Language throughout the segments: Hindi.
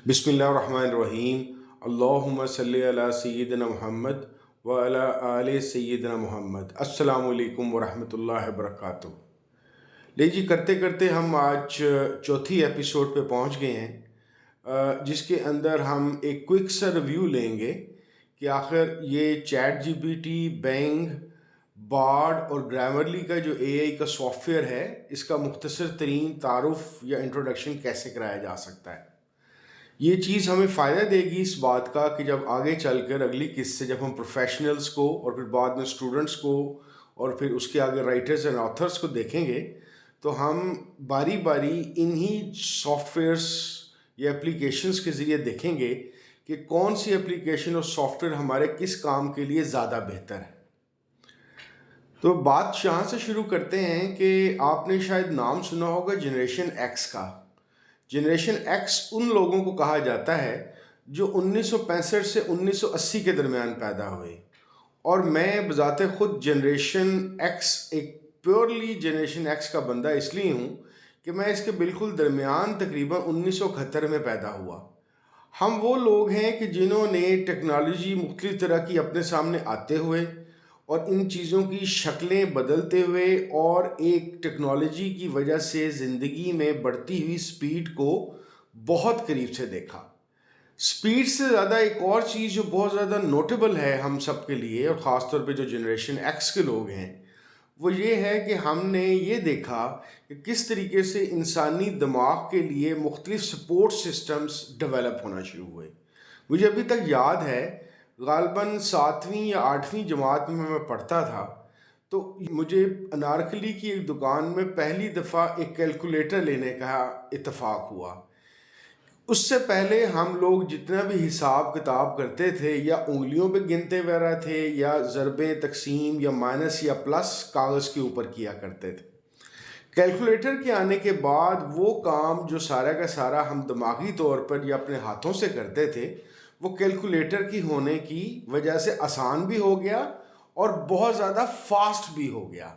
बिस्मिल्लाहिर्रहमानिर्रहीम। अल्लाहुम्मा सल्ली अला सय्यिदिना मुहम्मद व अला आले सय्यिदिना मुहम्मद। अस्सलामु अलैकुम व रहमतुल्लाहि व बरकातुहू। ले जी, करते करते हम आज चौथी एपिसोड पे पहुंच गए हैं, जिसके अंदर हम एक क्विक सा रिव्यू लेंगे कि आखिर ये चैट जीपीटी, बेंग, बार्ड और ग्रामरली का जो एआई का सॉफ्टवेयर है, इसका मुख्तसर तरीन तारुफ या इंट्रोडक्शन कैसे कराया जा सकता है। ये चीज़ हमें फ़ायदा देगी इस बात का कि जब आगे चलकर अगली किस्से जब हम प्रोफेशनल्स को और फिर बाद में स्टूडेंट्स को और फिर उसके आगे राइटर्स एंड ऑथर्स को देखेंगे, तो हम बारी बारी इन्हीं सॉफ्टवेयर्स या एप्लीकेशंस के ज़रिए देखेंगे कि कौन सी एप्लीकेशन और सॉफ्टवेयर हमारे किस काम के लिए ज़्यादा बेहतर है। तो बात यहाँ से शुरू करते हैं कि आपने शायद नाम सुना होगा जनरेशन एक्स का। जनरेशन एक्स उन लोगों को कहा जाता है जो 1965 से 1980 के दरमियान पैदा हुए, और मैं बजाते खुद जनरेशन एक्स, एक प्योरली जनरेशन एक्स का बंदा इसलिए हूँ कि मैं इसके बिल्कुल दरमियान तकरीबन 1971 में पैदा हुआ। हम वो लोग हैं कि जिन्होंने टेक्नोलॉजी मुख्तलिफ तरह की अपने सामने आते हुए और इन चीज़ों की शक्लें बदलते हुए और एक टेक्नोलॉजी की वजह से ज़िंदगी में बढ़ती हुई स्पीड को बहुत करीब से देखा। स्पीड से ज़्यादा एक और चीज़ जो बहुत ज़्यादा नोटेबल है हम सब के लिए, और ख़ास तौर पे जो जनरेशन एक्स के लोग हैं, वो ये है कि हमने ये देखा कि किस तरीके से इंसानी दिमाग के लिए मुख्तलिफ सपोर्ट सिस्टम्स डेवलप होना शुरू हुए। मुझे अभी तक याद है, ग़ालिबन 7वीं या 8वीं जमात में मैं पढ़ता था, तो मुझे अनारकली की एक दुकान में पहली दफ़ा एक कैलकुलेटर लेने का इत्तेफाक हुआ। उससे पहले हम लोग जितना भी हिसाब किताब करते थे या उंगलियों पे गिनते वगैरह थे या ज़रबें, तकसीम या माइनस या प्लस कागज़ के ऊपर किया करते थे। कैलकुलेटर के आने के बाद वो काम जो सारा का सारा हम दिमागी तौर पर या अपने हाथों से करते थे, वो कैलकुलेटर की होने की वजह से आसान भी हो गया और बहुत ज़्यादा फास्ट भी हो गया।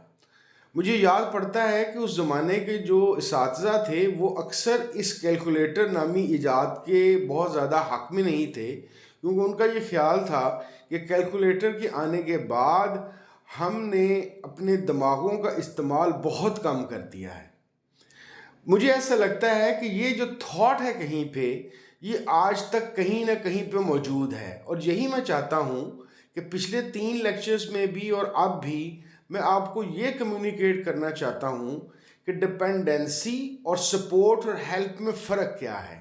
मुझे याद पड़ता है कि उस ज़माने के जो इसातिज़ा थे वो अक्सर इस कैलकुलेटर नामी इजाद के बहुत ज़्यादा हक़ में नहीं थे, क्योंकि उनका ये ख़्याल था कि कैलकुलेटर के आने के बाद हमने अपने दिमागों का इस्तेमाल बहुत कम कर दिया है। मुझे ऐसा लगता है कि ये जो थॉट है कहीं पे, ये आज तक कहीं ना कहीं पे मौजूद है, और यही मैं चाहता हूँ कि पिछले 3 लेक्चर्स में भी और अब भी मैं आपको ये कम्युनिकेट करना चाहता हूँ कि डिपेंडेंसी और सपोर्ट और हेल्प में फ़र्क क्या है।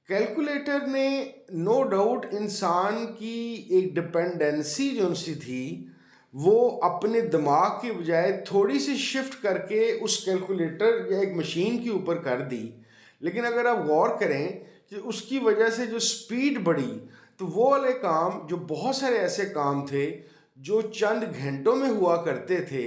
कैलकुलेटर ने नो डाउट इंसान की एक डिपेंडेंसी जो उनसी थी, वो अपने दिमाग की बजाय थोड़ी सी शिफ्ट करके उस कैलकुलेटर या एक मशीन के ऊपर कर दी। लेकिन अगर आप गौर करें कि उसकी वजह से जो स्पीड बढ़ी, तो वो वाले काम, जो बहुत सारे ऐसे काम थे जो चंद घंटों में हुआ करते थे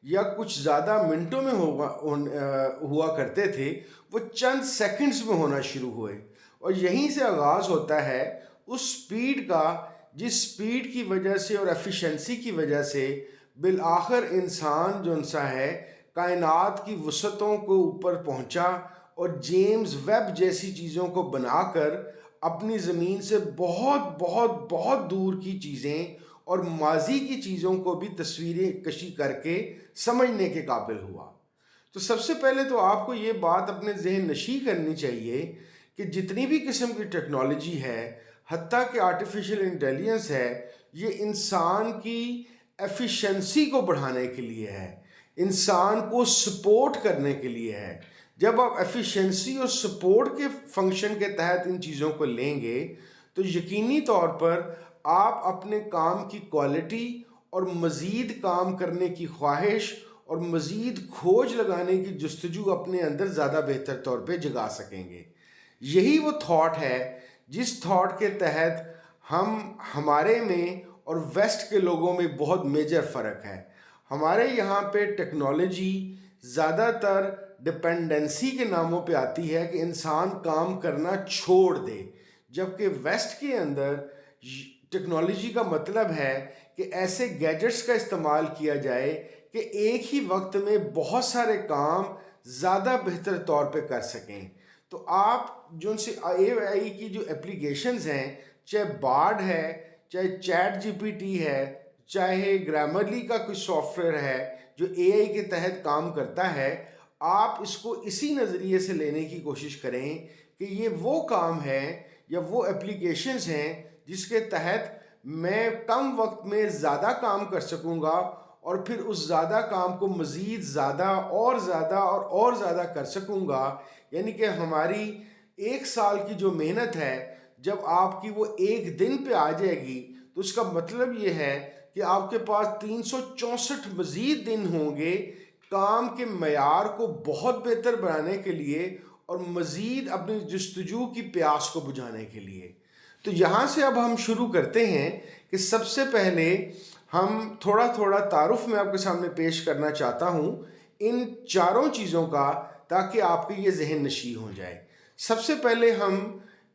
या कुछ ज़्यादा मिनटों में हुआ करते थे, वो चंद सेकंड्स में होना शुरू हुए। और यहीं से आगाज़ होता है उस स्पीड का, जिस स्पीड की वजह से और एफिशिएंसी की वजह से बिल आखिर इंसान जो सा है कायनात की वसअतों को ऊपर पहुंचा और जेम्स वेब जैसी चीज़ों को बनाकर अपनी ज़मीन से बहुत बहुत बहुत दूर की चीज़ें और माजी की चीज़ों को भी तस्वीरें कशी करके समझने के काबिल हुआ। तो सबसे पहले तो आपको ये बात अपने जहन नशी करनी चाहिए कि जितनी भी किस्म की टेक्नोलॉजी है, हत्ता कि आर्टिफिशियल इंटेलिजेंस है, ये इंसान की एफिशिएंसी को बढ़ाने के लिए है, इंसान को सपोर्ट करने के लिए है। जब आप एफिशिएंसी और सपोर्ट के फंक्शन के तहत इन चीज़ों को लेंगे, तो यकीनी तौर पर आप अपने काम की क्वालिटी और मज़ीद काम करने की ख्वाहिश और मज़ीद खोज लगाने की जस्तजू अपने अंदर ज़्यादा बेहतर तौर पे जगा सकेंगे। यही वो थॉट है जिस थॉट के तहत हमारे में और वेस्ट के लोगों में बहुत मेजर फ़र्क है। हमारे यहाँ पे टेक्नोलॉजी ज़्यादातर डिपेंडेंसी के नामों पे आती है कि इंसान काम करना छोड़ दे, जबकि वेस्ट के अंदर टेक्नोलॉजी का मतलब है कि ऐसे गैजेट्स का इस्तेमाल किया जाए कि एक ही वक्त में बहुत सारे काम ज़्यादा बेहतर तौर पे कर सकें। तो आप जो से AI की जो एप्लीकेशंस हैं, चाहे बार्ड है, चाहे चैट जीपीटी है, चाहे ग्रामरली का कोई सॉफ्टवेयर है जो AI के तहत काम करता है, आप इसको इसी नज़रिए से लेने की कोशिश करें कि ये वो काम है या वो एप्लीकेशंस हैं जिसके तहत मैं कम वक्त में ज़्यादा काम कर सकूँगा और फिर उस ज़्यादा काम को मज़ीद ज़्यादा और ज़्यादा और ज़्यादा कर सकूँगा। यानी कि हमारी एक साल की जो मेहनत है, जब आपकी वो एक दिन पे आ जाएगी, तो उसका मतलब ये है कि आपके पास 364 मज़ीद दिन होंगे काम के मयार को बहुत बेहतर बनाने के लिए और मज़ीद अपनी जस्तजू की प्यास को बुझाने के लिए। तो यहाँ से अब हम शुरू करते हैं कि सबसे पहले हम थोड़ा थोड़ा तारुफ में आपके सामने पेश करना चाहता हूँ इन चारों चीज़ों का, ताकि आपके ये जहन नशी हो जाए। सबसे पहले हम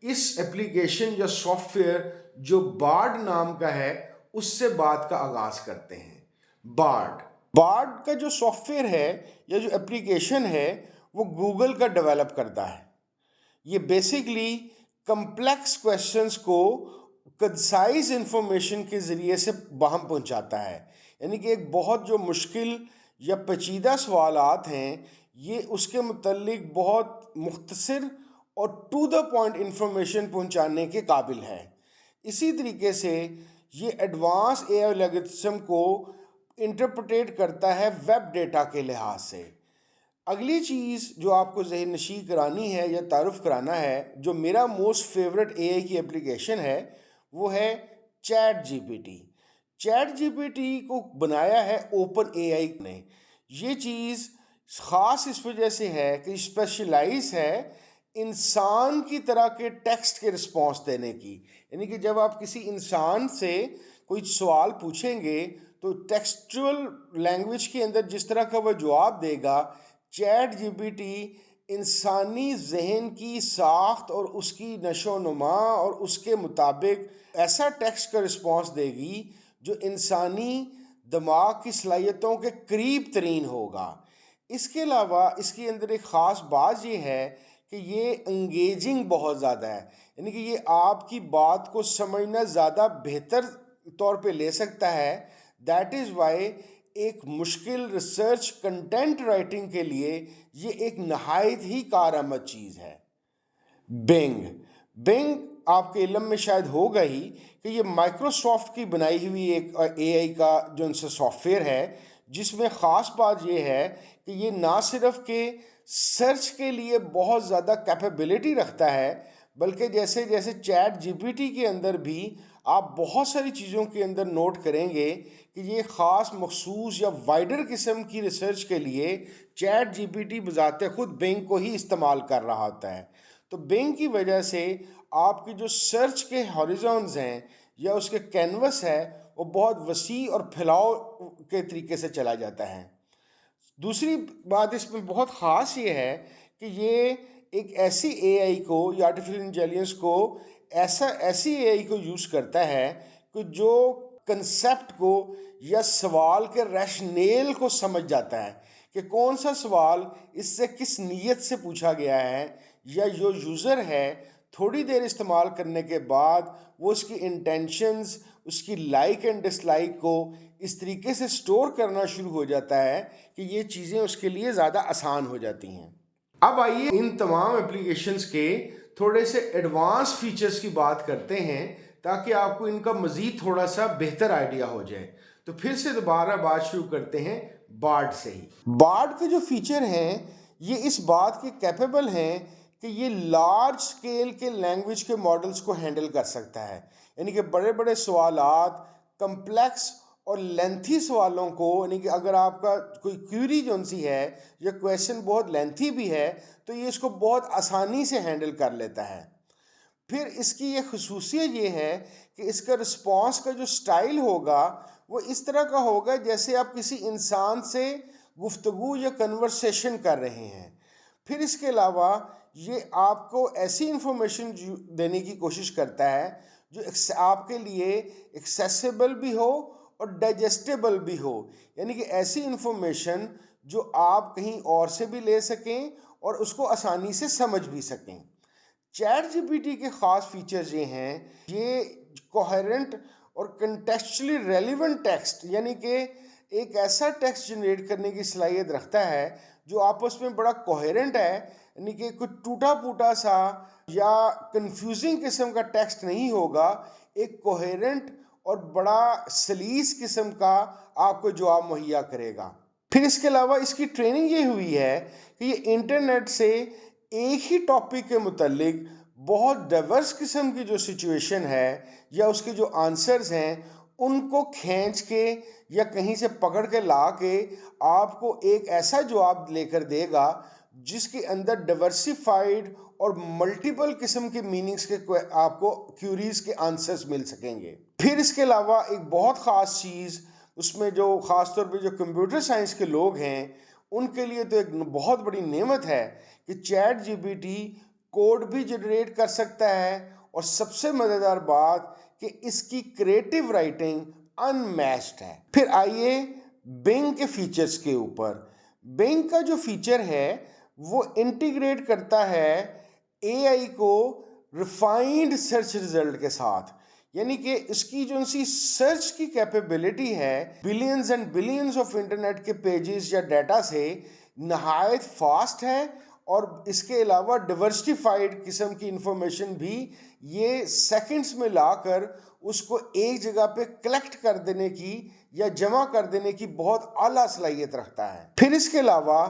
इस एप्लीकेशन या सॉफ्टवेयर जो बार्ड नाम का है उससे बात का आगाज़ करते हैं। बार्ड का जो सॉफ्टवेयर है या जो एप्लीकेशन है वो गूगल का डेवलप करता है। ये बेसिकली कम्प्लेक्स क्वेश्चंस को कंसाइज इंफॉर्मेशन के ज़रिए से बाहम पहुंचाता है। यानी कि एक बहुत जो मुश्किल या पेचीदा सवालात हैं, ये उसके मुतल्लिक बहुत मुख्तसर और टू द पॉइंट इंफॉर्मेशन पहुंचाने के काबिल है। इसी तरीके से ये एडवांस AI एल्गोरिथम को इंटरप्रेट करता है वेब डेटा के लिहाज से। अगली चीज़ जो आपको ज़हन नशी करानी है या तारुफ कराना है, जो मेरा मोस्ट फेवरेट AI की एप्लीकेशन है, वो है चैट जीपीटी। चैट जीपीटी को बनाया है ओपन AI ने। ये चीज़ ख़ास इस वजह से है कि स्पेशलाइज है इंसान की तरह के टेक्स्ट के रिस्पॉन्स देने की। यानी कि जब आप किसी इंसान से कोई सवाल पूछेंगे तो टेक्सचुअल लैंग्वेज के अंदर जिस तरह का वह जवाब देगा, चैट जीपीटी इंसानी जहन की साख्त और उसकी नशो नुमा और उसके मुताबिक ऐसा टेक्स्ट का रिस्पॉन्स देगी जो इंसानी दिमाग की सलाहियतों के करीब तरीन होगा। इसके अलावा इसके अंदर एक ख़ास बात ये है कि ये इंगेजिंग बहुत ज़्यादा है। यानी कि ये आपकी बात को समझना ज़्यादा बेहतर तौर पे ले सकता है। दैट इज़ वाई एक मुश्किल रिसर्च कंटेंट राइटिंग के लिए ये एक नहायत ही कारआमद चीज़ है। बिंग आपके इल्म में शायद होगा ही कि ये माइक्रोसॉफ्ट की बनाई हुई एक AI का जो उनसे सॉफ्टवेयर है, जिसमें ख़ास बात ये है कि ये ना सिर्फ के सर्च के लिए बहुत ज़्यादा कैपेबिलिटी रखता है, बल्कि जैसे जैसे चैट जीपीटी के अंदर भी आप बहुत सारी चीज़ों के अंदर नोट करेंगे कि ये ख़ास मखसूस या वाइडर किस्म की रिसर्च के लिए चैट जीपीटी बज़ाते ख़ुद बिंग को ही इस्तेमाल कर रहा होता है। तो बिंग की वजह से आपकी जो सर्च के हॉरिजॉन्स हैं या उसके कैनवस है वो बहुत वसी और फैलाव के तरीके से चला जाता है। दूसरी बात इसमें बहुत ख़ास ये है कि ये एक ऐसी AI को या आर्टिफिशियल इंटेलिजेंस को ऐसी AI को यूज़ करता है कि जो कंसेप्ट को या सवाल के रैशनेल को समझ जाता है कि कौन सा सवाल इससे किस नीयत से पूछा गया है, या जो यूज़र है थोड़ी देर इस्तेमाल करने के बाद वो उसकी इंटेंशंस, उसकी लाइक एंड डिसलाइक को इस तरीके से स्टोर करना शुरू हो जाता है कि ये चीज़ें उसके लिए ज़्यादा आसान हो जाती हैं। अब आइए इन तमाम एप्लीकेशंस के थोड़े से एडवांस फीचर्स की बात करते हैं, ताकि आपको इनका मज़ीद थोड़ा सा बेहतर आइडिया हो जाए। तो फिर से दोबारा बात शुरू करते हैं बार्ड से ही। बार्ड के जो फीचर हैं ये इस बात के कैपेबल हैं कि ये लार्ज स्केल के लैंग्वेज के मॉडल्स को हैंडल कर सकता है। यानी कि बड़े बड़े सवालात, कम्प्लेक्स और लेंथी सवालों को, यानी कि अगर आपका कोई क्यूरी जो सी है या क्वेश्चन बहुत लेंथी भी है तो ये इसको बहुत आसानी से हैंडल कर लेता है। फिर इसकी ये खसूसियत ये है कि इसका रिस्पॉन्स का जो स्टाइल होगा वो इस तरह का होगा जैसे आप किसी इंसान से गुफ्तगू या कन्वर्सेशन कर रहे हैं। फिर इसके अलावा ये आपको ऐसी इंफॉर्मेशन देने की कोशिश करता है जो आपके लिए एक्सेसिबल भी हो और डाइजेस्टेबल भी हो। यानी कि ऐसी इंफॉर्मेशन जो आप कहीं और से भी ले सकें और उसको आसानी से समझ भी सकें। चैट जीपीटी के ख़ास फीचर्स ये हैं, ये कोहेरेंट और कंटेक्चुअली रेलिवेंट टेक्स्ट यानी कि एक ऐसा टेक्स्ट जनरेट करने की सलाहियत रखता है जो आपस में बड़ा कोहेरेंट है, यानी कि कुछ टूटा फूटा सा या कंफ्यूजिंग किस्म का टेक्स्ट नहीं होगा, एक कोहेरेंट और बड़ा सलीस किस्म का आपको जवाब मुहैया करेगा। फिर इसके अलावा इसकी ट्रेनिंग ये हुई है कि ये इंटरनेट से एक ही टॉपिक के मुतालिक बहुत डाइवर्स किस्म की जो सिचुएशन है या उसके जो आंसर्स हैं उनको खींच के या कहीं से पकड़ के ला के आपको एक ऐसा जवाब लेकर देगा जिसके अंदर डाइवर्सिफाइड और मल्टीपल किस्म के मीनिंग्स के आपको क्यूरीज के आंसर्स मिल सकेंगे। फिर इसके अलावा एक बहुत ख़ास चीज़ उसमें जो ख़ास तौर पे जो कंप्यूटर साइंस के लोग हैं उनके लिए तो एक बहुत बड़ी नेमत है कि चैट जीपीटी कोड भी जनरेट कर सकता है और सबसे मज़ेदार बात कि इसकी क्रिएटिव राइटिंग अनमैच्ड है। फिर आइए बिंग के फीचर्स के ऊपर। बिंग का जो फीचर है वो इंटीग्रेट करता है एआई को रिफाइंड सर्च रिजल्ट के साथ, यानी कि इसकी जो सी सर्च की कैपेबिलिटी है billions and billions of internet के पेजेस या डाटा से नहायत फास्ट है और इसके अलावा डाइवर्सिफाइड किस्म की इंफॉर्मेशन भी ये सेकंड्स में लाकर उसको एक जगह पे कलेक्ट कर देने की या जमा कर देने की बहुत आला सलाहियत रखता है। फिर इसके अलावा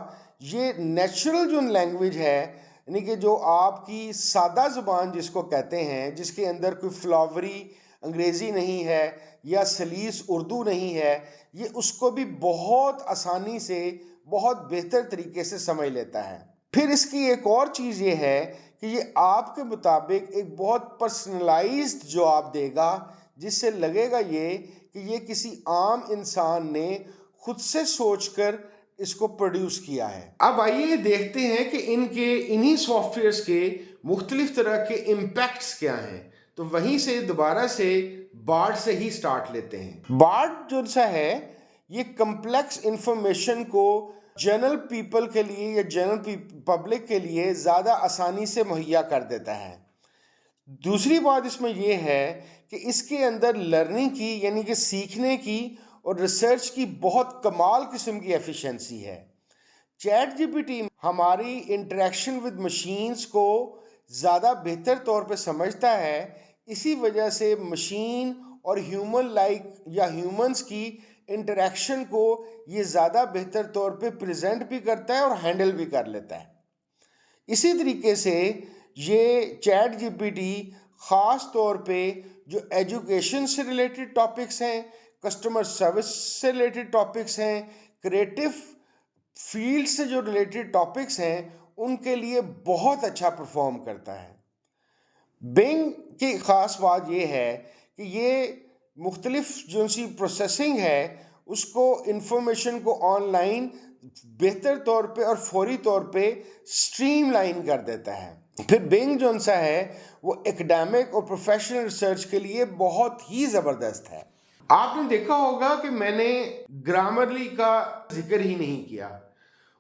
ये नेचुरल जो लैंग्वेज है, यानी कि जो आपकी सादा ज़ुबान जिसको कहते हैं, जिसके अंदर कोई फ्लावरी अंग्रेज़ी नहीं है या सलीस उर्दू नहीं है, ये उसको भी बहुत आसानी से बहुत बेहतर तरीके से समझ लेता है। फिर इसकी एक और चीज़ ये है कि ये आपके मुताबिक एक बहुत पर्सनलाइज्ड जवाब देगा जिससे लगेगा ये कि ये किसी आम इंसान ने खुद से सोचकर इसको प्रोड्यूस किया है। अब आइए देखते हैं कि इन्हीं सॉफ्टवेयर्स के मुख्तलिफ तरह के इम्पैक्ट्स क्या हैं। तो वहीं से दोबारा से बार्ड से ही स्टार्ट लेते हैं। बार्ड जो सा है ये कम्प्लेक्स इंफॉर्मेशन को जनरल पीपल के लिए या जनरल पब्लिक के लिए ज़्यादा आसानी से मुहैया कर देता है। दूसरी बात इसमें यह है कि इसके अंदर लर्निंग की यानी कि सीखने की और रिसर्च की बहुत कमाल किस्म की एफिशिएंसी है। चैट जीपीटी हमारी इंटरेक्शन विद मशीन्स को ज़्यादा बेहतर तौर पे समझता है, इसी वजह से मशीन और ह्यूमन लाइक या ह्यूमंस की इंटरेक्शन को ये ज़्यादा बेहतर तौर पे प्रेजेंट भी करता है और हैंडल भी कर लेता है। इसी तरीके से ये चैट जीपीटी ख़ास तौर पे जो एजुकेशन से रिलेटेड टॉपिक्स हैं, कस्टमर सर्विस से रिलेटेड टॉपिक्स हैं, क्रिएटिव फील्ड से जो रिलेटेड टॉपिक्स हैं उनके लिए बहुत अच्छा परफॉर्म करता है। बिंग की ख़ास बात यह है कि ये मुख्तलिफ जो सी प्रोसेसिंग है उसको इंफॉर्मेशन को ऑनलाइन बेहतर तौर पे और फौरी तौर पे स्ट्रीमलाइन कर देता है। फिर बिंग जो सा है वो एकेडमिक और प्रोफेशनल रिसर्च के लिए बहुत ही ज़बरदस्त है। आपने देखा होगा कि मैंने ग्रामरली का जिक्र ही नहीं किया।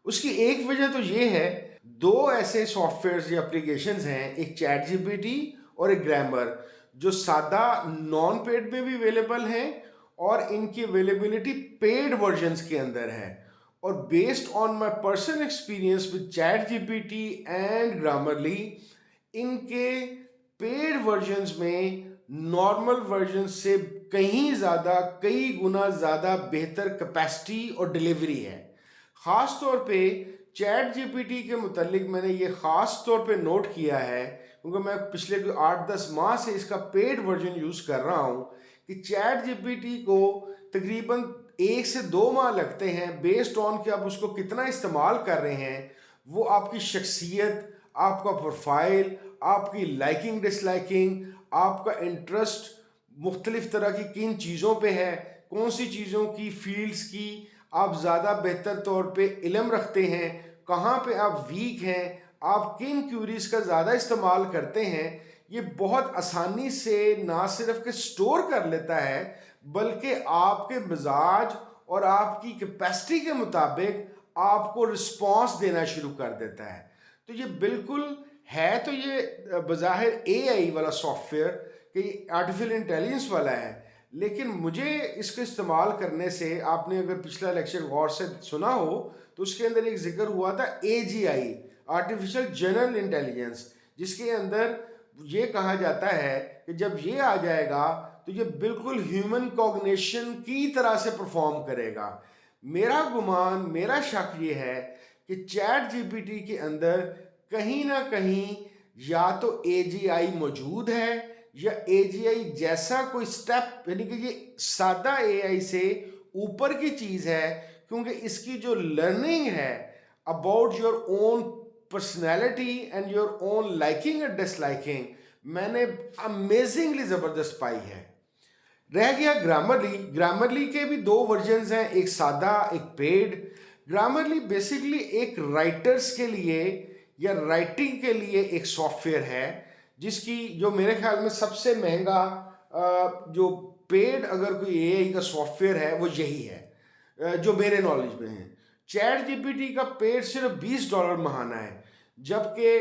उसकी एक वजह तो ये है, दो ऐसे सॉफ्टवेयर्स या एप्लीकेशंस हैं, एक चैट जीपीटी और एक ग्रामर, जो सादा नॉन पेड में भी अवेलेबल हैं और इनकी अवेलेबिलिटी पेड वर्जन्स के अंदर है। और based on my personal experience with chat GPT and Grammarly, इनके पेड वर्जन्स में नॉर्मल वर्जन से कहीं ज़्यादा, कई गुना ज़्यादा बेहतर कैपेसिटी और डिलीवरी है। ख़ास तौर पे चैट जीपीटी के मुतालिक मैंने ये ख़ास तौर पे नोट किया है क्योंकि मैं पिछले 8-10 माह से इसका पेड वर्जन यूज़ कर रहा हूँ कि चैट जीपीटी को तकरीबन 1 से 2 माह लगते हैं बेस्ड ऑन कि आप उसको कितना इस्तेमाल कर रहे हैं। वो आपकी शख्सियत, आपका प्रोफाइल, आपकी लाइकिंग डिसलाइकिंग, आपका इंटरेस्ट मुख्तलिफ तरह की किन चीज़ों पे है, कौन सी चीज़ों की फील्ड्स की आप ज़्यादा बेहतर तौर पे इल्म रखते हैं, कहाँ पे आप वीक हैं, आप किन क्यूरीज का ज़्यादा इस्तेमाल करते हैं, ये बहुत आसानी से ना सिर्फ के स्टोर कर लेता है बल्कि आपके मिजाज और आपकी कैपेसिटी के मुताबिक आपको रिस्पॉन्स देना शुरू कर देता है। तो ये बिल्कुल है, तो ये बज़ाहिर एआई वाला सॉफ्टवेयर कि आर्टिफिशियल इंटेलिजेंस वाला है, लेकिन मुझे इसको इस्तेमाल करने से, आपने अगर पिछला लेक्चर गौर से सुना हो तो उसके अंदर एक जिक्र हुआ था एजीआई, आर्टिफिशियल जनरल इंटेलिजेंस, जिसके अंदर ये कहा जाता है कि जब ये आ जाएगा तो ये बिल्कुल ह्यूमन कॉग्निशन की तरह से परफॉर्म करेगा। मेरा गुमान, मेरा शक ये है कि चैट जीपीटी के अंदर कहीं ना कहीं या तो एजीआई मौजूद है या एजीआई जैसा कोई स्टेप, यानी कि ये सादा एआई से ऊपर की चीज़ है, क्योंकि इसकी जो लर्निंग है about your own personality and your own liking and disliking, मैंने अमेजिंगली ज़बरदस्त पाई है। रह गया ग्रामरली। ग्रामरली के भी दो वर्जन्स हैं, एक सादा एक पेड। ग्रामरली बेसिकली एक राइटर्स के लिए या राइटिंग के लिए एक सॉफ्टवेयर है, जिसकी जो मेरे ख्याल में सबसे महंगा जो पेड अगर कोई एआई का सॉफ्टवेयर है वो यही है जो मेरे नॉलेज में है। चैट जीपीटी का पेड सिर्फ $20 महाना है, जबकि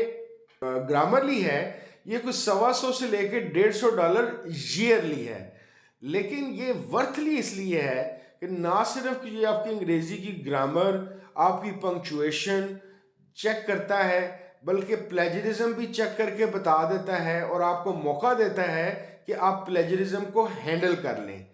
ग्रामरली है ये कुछ $125 से लेकर $150 ईयरली है। लेकिन ये वर्थली इसलिए है कि ना सिर्फ ये आपकी अंग्रेजी की ग्रामर, आपकी पंक्चुएशन चेक करता है, बल्कि प्लेजरिज्म भी चेक करके बता देता है और आपको मौका देता है कि आप प्लेजरिज्म को हैंडल कर लें।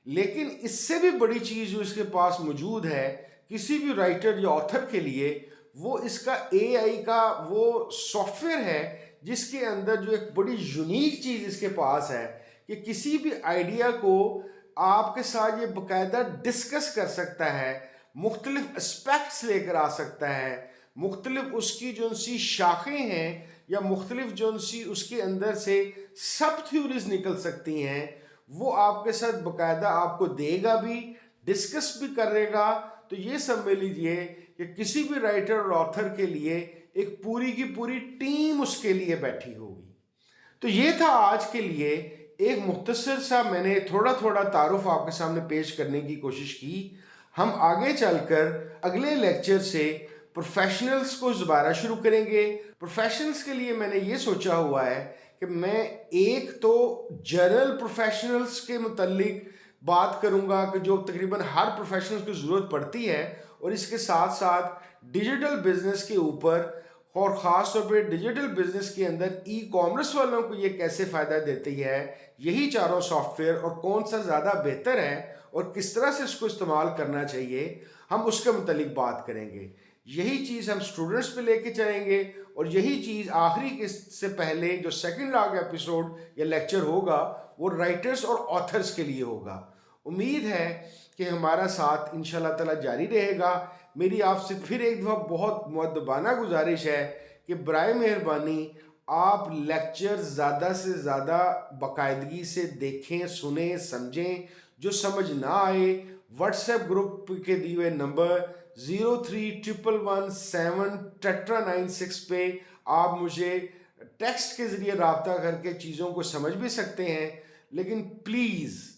लेकिन इससे भी बड़ी चीज़ जो इसके पास मौजूद है किसी भी राइटर या ऑथर के लिए, वो इसका एआई का वो सॉफ्टवेयर है जिसके अंदर जो एक बड़ी यूनिक चीज़ इसके पास है कि किसी भी आइडिया को आपके साथ ये बाकायदा डिस्कस कर सकता है, मुख्तलिफ एस्पेक्ट्स लेकर आ सकता है, मुख्तलिफ उसकी जो सी शाखें हैं या मुख्तलिफ जो सी उसके अंदर से सब थ्योरीज निकल सकती हैं, वो आपके साथ बाकायदा आपको देगा भी, डिस्कस भी करेगा। तो ये समझ लीजिए कि किसी भी राइटर और ऑथर के लिए एक पूरी की पूरी टीम उसके लिए बैठी होगी। तो ये था आज के लिए एक मुख्तसर सा, मैंने थोड़ा थोड़ा तारुफ आपके सामने पेश करने की कोशिश की। हम आगे चलकर अगले लेक्चर से प्रोफेशनल्स को दोबारा शुरू करेंगे। प्रोफेशनल्स के लिए मैंने ये सोचा हुआ है कि मैं एक तो जनरल प्रोफेशनल्स के मुतल्लिक बात करूंगा कि जो तकरीबन हर प्रोफेशनल्स को ज़रूरत पड़ती है, और इसके साथ साथ डिजिटल बिजनेस के ऊपर, और ख़ास तौर पे डिजिटल बिजनेस के अंदर ई कॉमर्स वालों को ये कैसे फ़ायदा देती है, यही चारों सॉफ्टवेयर और कौन सा ज़्यादा बेहतर है और किस तरह से इसको इस्तेमाल करना चाहिए, हम उसके मुतालिक बात करेंगे। यही चीज़ हम स्टूडेंट्स पे लेके चलेंगे, और यही चीज़ आखिरी के से पहले जो सेकंड लाग एपिसोड या लेक्चर होगा वो राइटर्स और ऑथर्स के लिए होगा। उम्मीद है कि हमारा साथ इंशाल्लाह ताला जारी रहेगा। मेरी आपसे फिर एक दफ़ा बहुत मुअद्दबाना गुजारिश है कि बराए मेहरबानी आप लेक्चर ज़्यादा से ज़्यादा बाकायदगी से देखें, सुने, समझें। जो समझ ना आए व्हाट्सएप ग्रुप के दिए हुए नंबर 031117 पे आप मुझे टेक्स्ट के ज़रिए रब्ता करके चीज़ों को समझ भी सकते हैं। लेकिन प्लीज़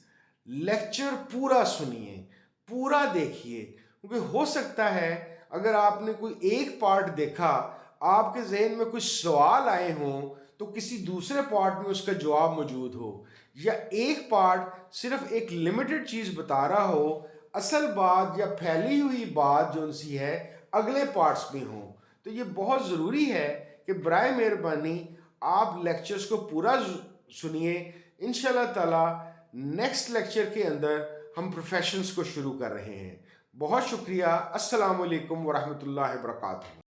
लेक्चर पूरा सुनिए, पूरा देखिए, क्योंकि हो सकता है अगर आपने कोई एक पार्ट देखा, आपके जहन में कुछ सवाल आए हों तो किसी दूसरे पार्ट में उसका जवाब मौजूद हो, या एक पार्ट सिर्फ एक लिमिटेड चीज़ बता रहा हो, असल बात या फैली हुई बात जो सी है अगले पार्ट्स में हो। तो ये बहुत ज़रूरी है कि बराए मेहरबानी आप लेक्चर्स को पूरा सुनिए। इंशाल्लाह ताला नेक्स्ट लेक्चर के अंदर हम प्रोफेशंस को शुरू कर रहे हैं। बहुत शुक्रिया। अस्सलाम वालेकुम वरहमतुल्लाहि वबरकातुहू।